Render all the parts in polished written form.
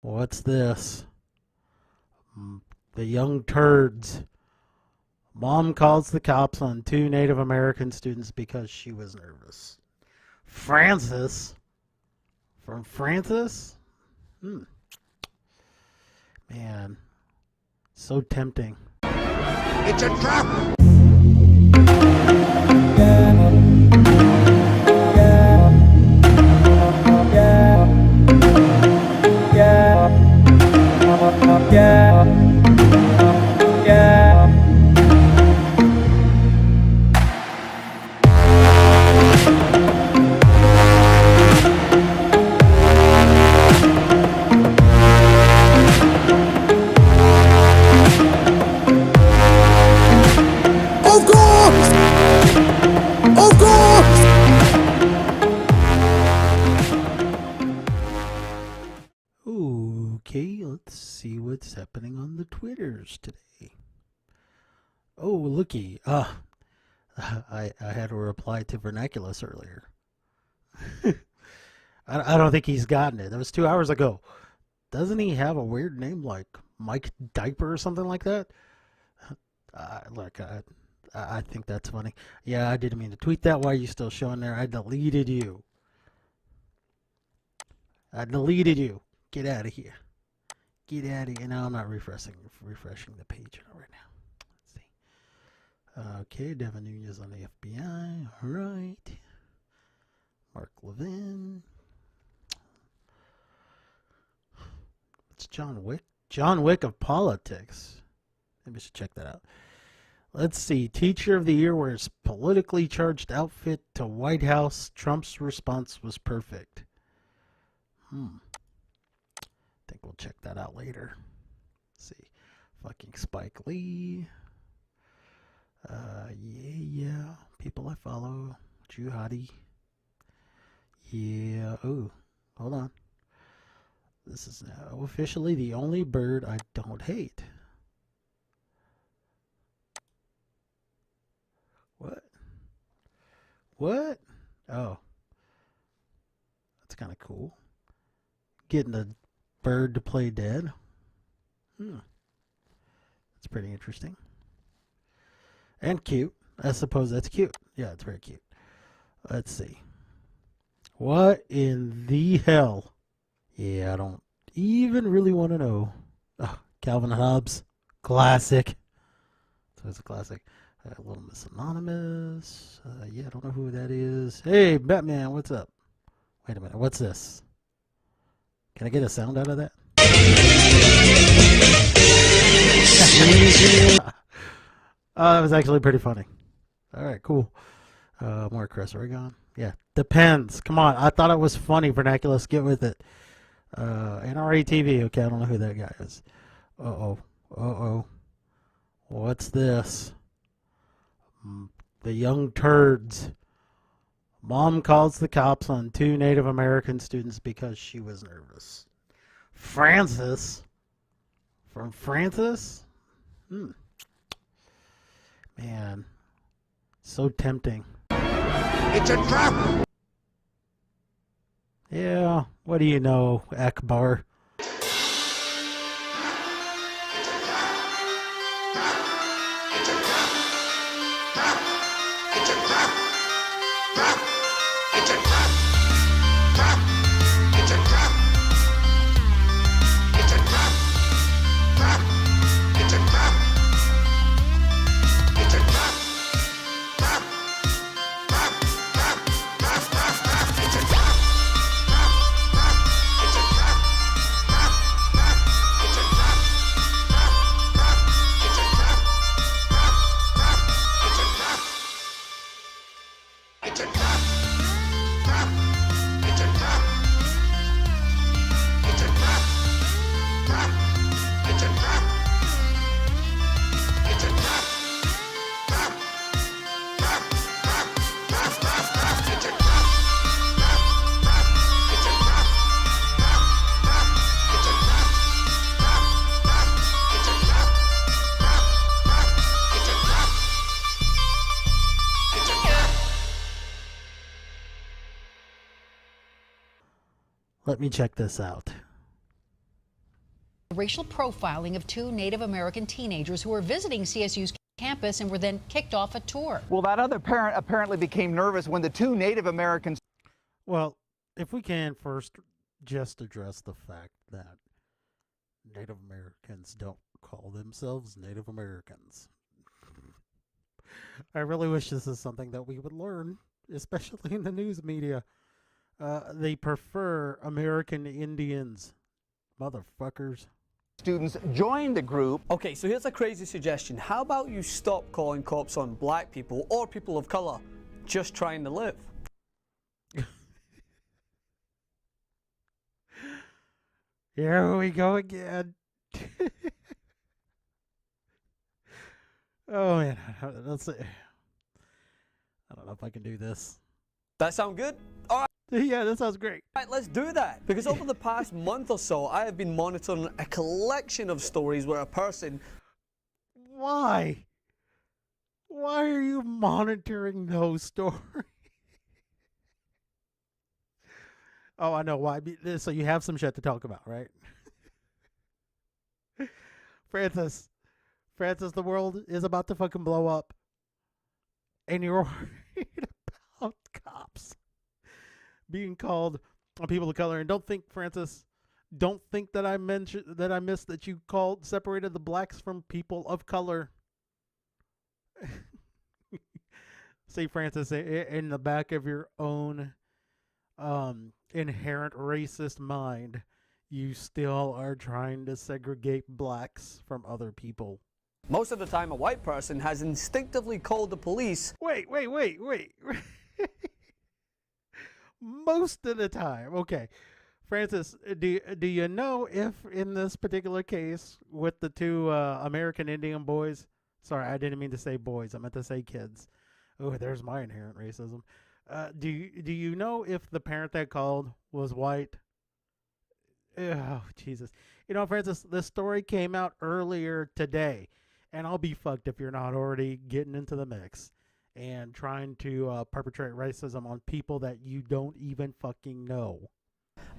What's this? The young turds. Mom calls the cops on two Native American students because she was nervous. Francis? From Francis? Hmm. Man, so tempting. It's a trap! Of course! Of course! Okay, let's see what's happening on the Twitters today. Oh, looky. I had a reply to Vernaculus earlier. I don't think he's gotten it. That was 2 hours ago. Doesn't he have a weird name like Mike Diaper or something like that? Look, I think that's funny. Yeah, I didn't mean to tweet that. Why are you still showing there? I deleted you. I deleted you. Get out of here. Get out of here. No, I'm not refreshing the page right now. Let's see. Okay, Devin Nunes on the FBI. All right. Mark Levin. It's John Wick. John Wick of politics. Maybe I should check that out. Let's see. Teacher of the Year wears politically charged outfit to White House. Trump's response was perfect. I think we'll check that out later. Let's see. Fucking Spike Lee. Yeah. People I follow. Jihadi. Yeah. Oh, hold on. This is now officially the only bird I don't hate. What? What? Oh. That's kind of cool. Getting a bird to play dead. That's pretty interesting. And cute. I suppose that's cute. Yeah, it's very cute. Let's see. What in the hell? Yeah, I don't even really want to know. Oh, Calvin Hobbes. Classic. So it's a classic. Little Miss Anonymous. Yeah, I don't know who that is. Hey, Batman, what's up? Wait a minute. What's this? Can I get a sound out of that? That was actually pretty funny. All right, cool. More Chris Oregon. Yeah, depends. Come on. I thought it was funny, Vernaculus. Get with it. NRA TV. Okay, I don't know who that guy is. Uh-oh. Uh-oh. What's this? The young turds. Mom calls the cops on two Native American students because she was nervous. Francis? From Francis? Man, so tempting. It's a trap! Yeah, what do you know, Akbar? Let me check this out. Racial profiling of two Native American teenagers who were visiting CSU's campus and were then kicked off a tour. Well, that other parent apparently became nervous when the two Native Americans. Well, if we can first just address the fact that Native Americans don't call themselves Native Americans. I really wish this is something that we would learn, especially in the news media. They prefer American Indians, motherfuckers. Students joined the group. Okay, so here's a crazy suggestion. How about you stop calling cops on black people or people of color just trying to live? Here we go again. Oh man, let's see. I don't know if I can do this. That sound good? All right. Yeah, that sounds great. Right, let's do that. Because over the past month or so, I have been monitoring a collection of stories where a person... Why? Why are you monitoring those stories? Oh, I know why. So you have some shit to talk about, right? Francis, the world is about to fucking blow up. And you're worried about cops being called on people of color. And don't think, Francis, don't think that I missed that you separated the blacks from people of color. See, Francis, in the back of your own inherent racist mind, you still are trying to segregate blacks from other people. Most of the time, a white person has instinctively called the police. Wait. Most of the time. Okay. Francis, do you know if in this particular case with the two American Indian boys, sorry, I didn't mean to say boys, I meant to say kids. Oh, there's my inherent racism. Do you know if the parent that called was white? Oh, Jesus. You know, Francis, this story came out earlier today, and I'll be fucked if you're not already getting into the mix and trying to perpetrate racism on people that you don't even fucking know.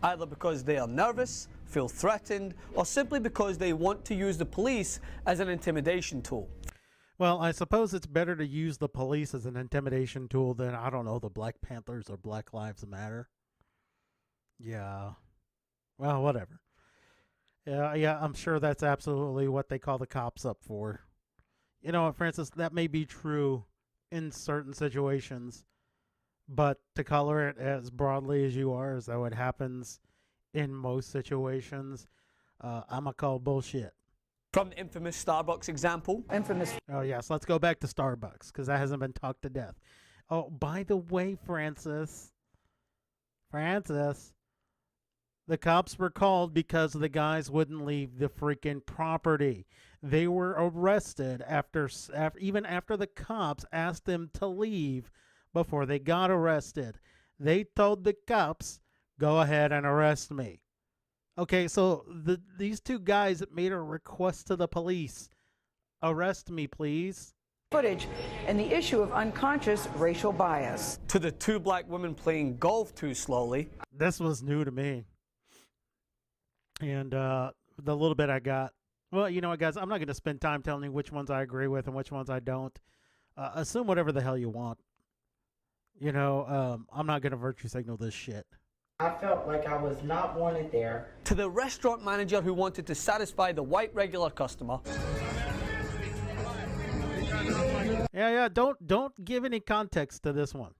Either because they are nervous, feel threatened, or simply because they want to use the police as an intimidation tool. Well, I suppose it's better to use the police as an intimidation tool than, I don't know, the Black Panthers or Black Lives Matter. Yeah. Well, whatever. Yeah, I'm sure that's absolutely what they call the cops up for. You know what, Francis, that may be true in certain situations, but to color it as broadly as you are, as though it happens in most situations, I'm going to call bullshit. From the infamous Starbucks example. Oh, yes, let's go back to Starbucks, because that hasn't been talked to death. Oh, by the way, Francis, the cops were called because the guys wouldn't leave the freaking property. They were arrested even after the cops asked them to leave before they got arrested. They told the cops, go ahead and arrest me. Okay, so these two guys made a request to the police. Arrest me, please. Footage and the issue of unconscious racial bias. To the two black women playing golf too slowly. This was new to me. And the little bit I got, well, you know what, guys, I'm not going to spend time telling you which ones I agree with and which ones I don't. Assume whatever the hell you want. You know, I'm not going to virtue signal this shit. I felt like I was not wanted there. To the restaurant manager who wanted to satisfy the white regular customer. Yeah, don't give any context to this one.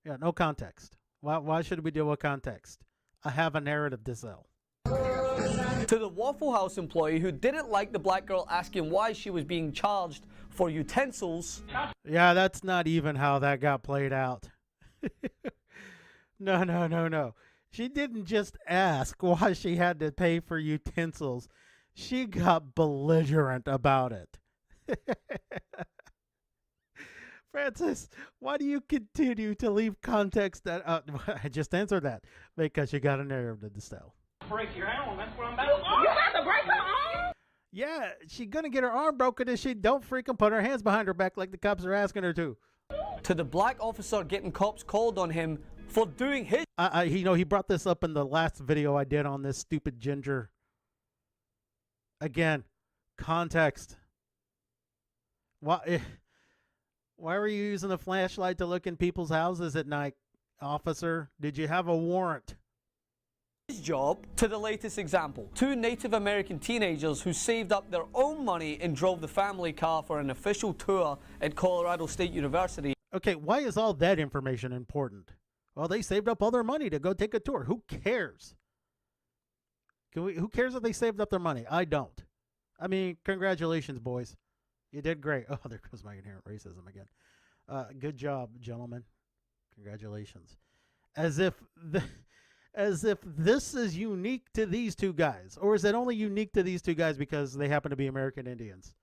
Yeah, no context. Why should we deal with context? I have a narrative to sell. To the Waffle House employee who didn't like the black girl asking why she was being charged for utensils. Yeah, that's not even how that got played out. No. She didn't just ask why she had to pay for utensils. She got belligerent about it. Francis, why do you continue to leave context that... I just answered that. Because you got a narrative to sell. Break your arm. That's what I'm about to do. You about to break her arm? Yeah, she gonna get her arm broken if she don't freaking put her hands behind her back like the cops are asking her to. To the black officer getting cops called on him for doing his... he brought this up in the last video I did on this stupid ginger Again, context. Why were you using a flashlight to look in people's houses at night, officer? Did you have a warrant? His job to the latest example. Two Native American teenagers who saved up their own money and drove the family car for an official tour at Colorado State University. Okay, why is all that information important? Well, they saved up all their money to go take a tour. Who cares? Who cares if they saved up their money? I don't. I mean, congratulations, boys. You did great. Oh, there goes my inherent racism again. Good job, gentlemen. Congratulations. As if this is unique to these two guys. Or is it only unique to these two guys because they happen to be American Indians?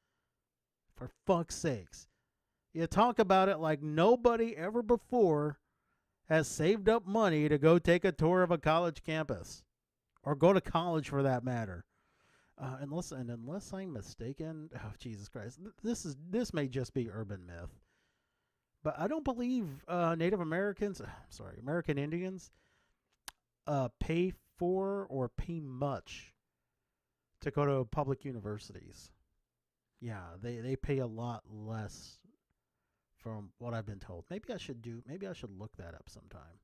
For fuck's sakes. You talk about it like nobody ever before has saved up money to go take a tour of a college campus. Or go to college for that matter. Unless I'm mistaken, oh Jesus Christ, this may just be urban myth, but I don't believe Native Americans, American Indians, pay for or pay much to go to public universities. Yeah, they pay a lot less, from what I've been told. Maybe I should look that up sometime.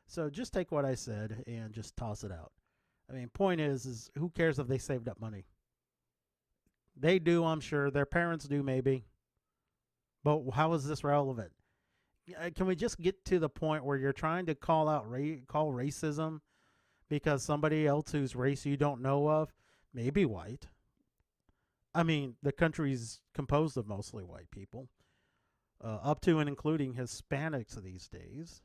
So just take what I said and just toss it out. I mean, point is who cares if they saved up money? They do, I'm sure. Their parents do, maybe. But how is this relevant? Can we just get to the point where you're trying to call racism because somebody else whose race you don't know of may be white? I mean, the country's composed of mostly white people, up to and including Hispanics these days.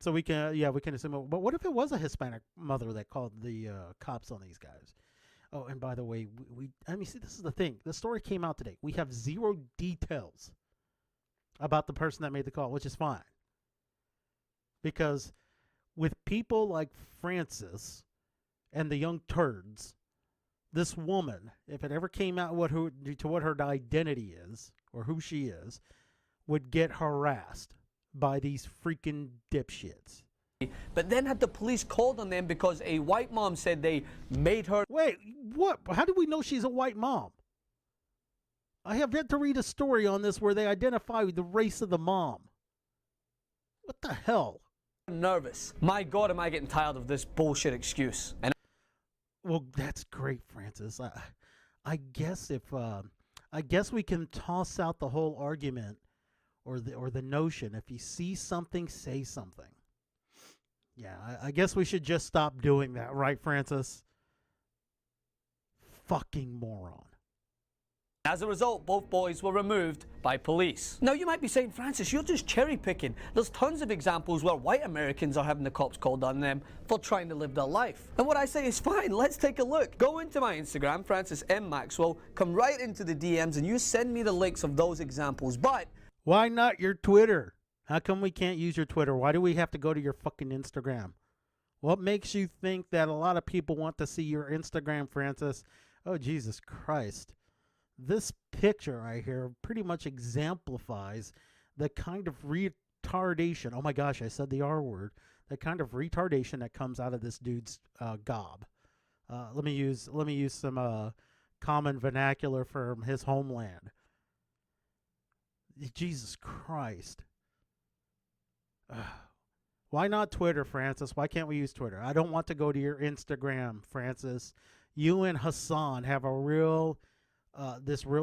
So we can assume. But what if it was a Hispanic mother that called the cops on these guys? Oh, and by the way, see, this is the thing. The story came out today. We have zero details about the person that made the call, which is fine. Because with people like Francis and the young turds, this woman, if it ever came out what her identity is or who she is, would get harassed by these freaking dipshits. But then had the police called on them because a white mom said they made her... Wait, what? How do we know she's a white mom? I have yet to read a story on this where they identify the race of the mom. What the hell? ...nervous. My God, am I getting tired of this bullshit excuse. And well, that's great, Francis. I guess we can toss out the whole argument or the notion, if you see something, say something. Yeah, I guess we should just stop doing that, right, Francis? Fucking moron. As a result, both boys were removed by police. Now you might be saying, Francis, you're just cherry picking. There's tons of examples where white Americans are having the cops called on them for trying to live their life. And what I say is fine, let's take a look. Go into my Instagram, Francis M. Maxwell, come right into the DMs and you send me the links of those examples. But why not your Twitter? How come we can't use your Twitter? Why do we have to go to your fucking Instagram? What makes you think that a lot of people want to see your Instagram, Francis? Oh, Jesus Christ. This picture right here pretty much exemplifies the kind of retardation. Oh my gosh, I said the R word. The kind of retardation that comes out of this dude's gob. Let me use some common vernacular from his homeland. Jesus Christ. Why not Twitter, Francis? Why can't we use Twitter? I don't want to go to your Instagram, Francis. You and Hassan have a real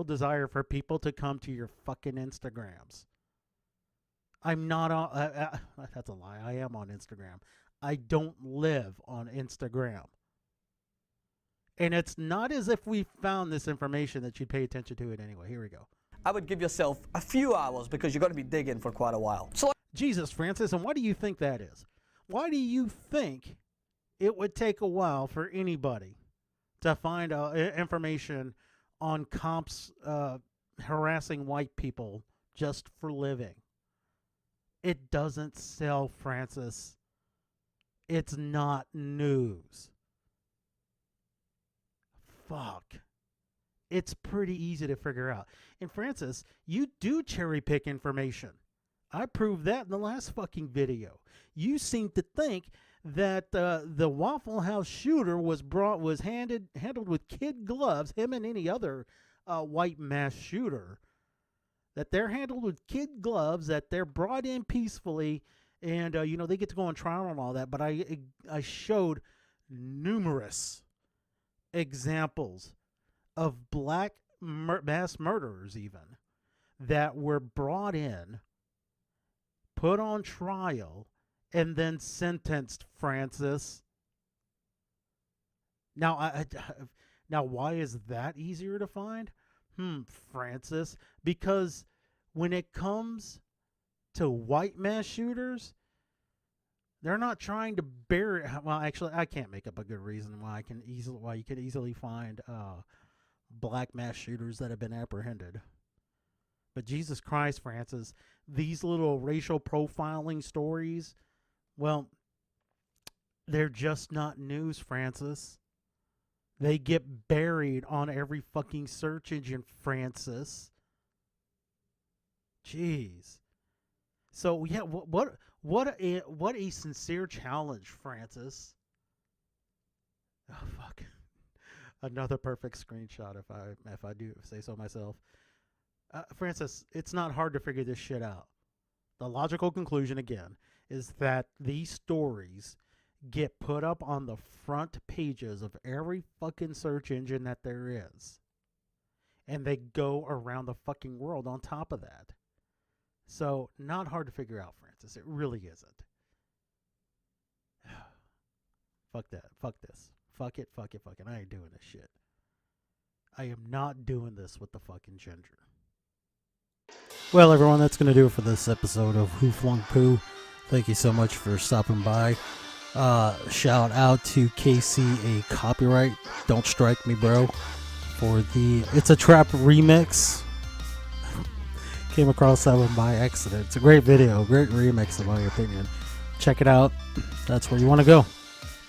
desire for people to come to your fucking Instagrams. I'm not on... that's a lie. I am on Instagram. I don't live on Instagram. And it's not as if we found this information that you'd pay attention to it anyway. Here we go. I would give yourself a few hours because you're going to be digging for quite a while. So Jesus, Francis, and why do you think that is? Why do you think it would take a while for anybody to find information on cops harassing white people just for living? It doesn't sell, Francis. It's not news. Fuck. It's pretty easy to figure out. And Francis, you do cherry pick information. I proved that in the last fucking video. You seem to think that the Waffle House shooter was handled with kid gloves, him and any other white mass shooter, that they're handled with kid gloves, that they're brought in peacefully, and they get to go on trial and all that. But I showed numerous examples of black mass murderers even that were brought in, put on trial, and then sentenced, Francis. Now, now why is that easier to find? Francis, because when it comes to white mass shooters, they're not trying to bury. Well, actually, I can't make up a good reason why you could easily find black mass shooters that have been apprehended. But Jesus Christ, Francis, these little racial profiling stories, well, they're just not news, Francis. They get buried on every fucking search engine, Francis. Jeez. So yeah, what a sincere challenge, Francis. Oh fuck. Another perfect screenshot if I do say so myself. Francis, it's not hard to figure this shit out. The logical conclusion again is that these stories get put up on the front pages of every fucking search engine that there is. And they go around the fucking world on top of that. So, not hard to figure out, Francis. It really isn't. Fuck that. Fuck this. Fuck it. I ain't doing this shit. I am not doing this with the fucking ginger. Well, everyone, that's going to do it for this episode of Who Flung Poo. Thank you so much for stopping by. Shout out to KC, a copyright. Don't strike me, bro. For the It's a Trap remix. Came across that one by accident. It's a great video, great remix in my opinion. Check it out. That's where you want to go.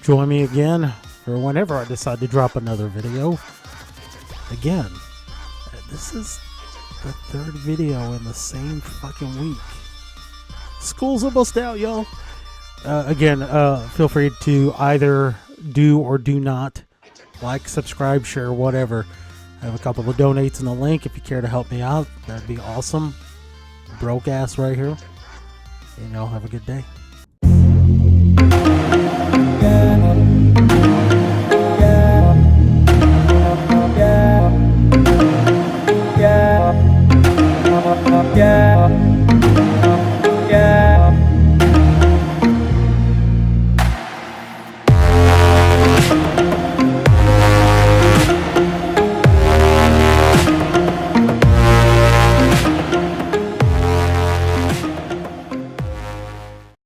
Join me again for whenever I decide to drop another video. Again, this is the third video in the same fucking week. School's almost out, y'all. Again, feel free to either do or do not like, subscribe, share, whatever. I have a couple of donates in the link if you care to help me out. That'd be awesome. Broke ass right here. And y'all have a good day.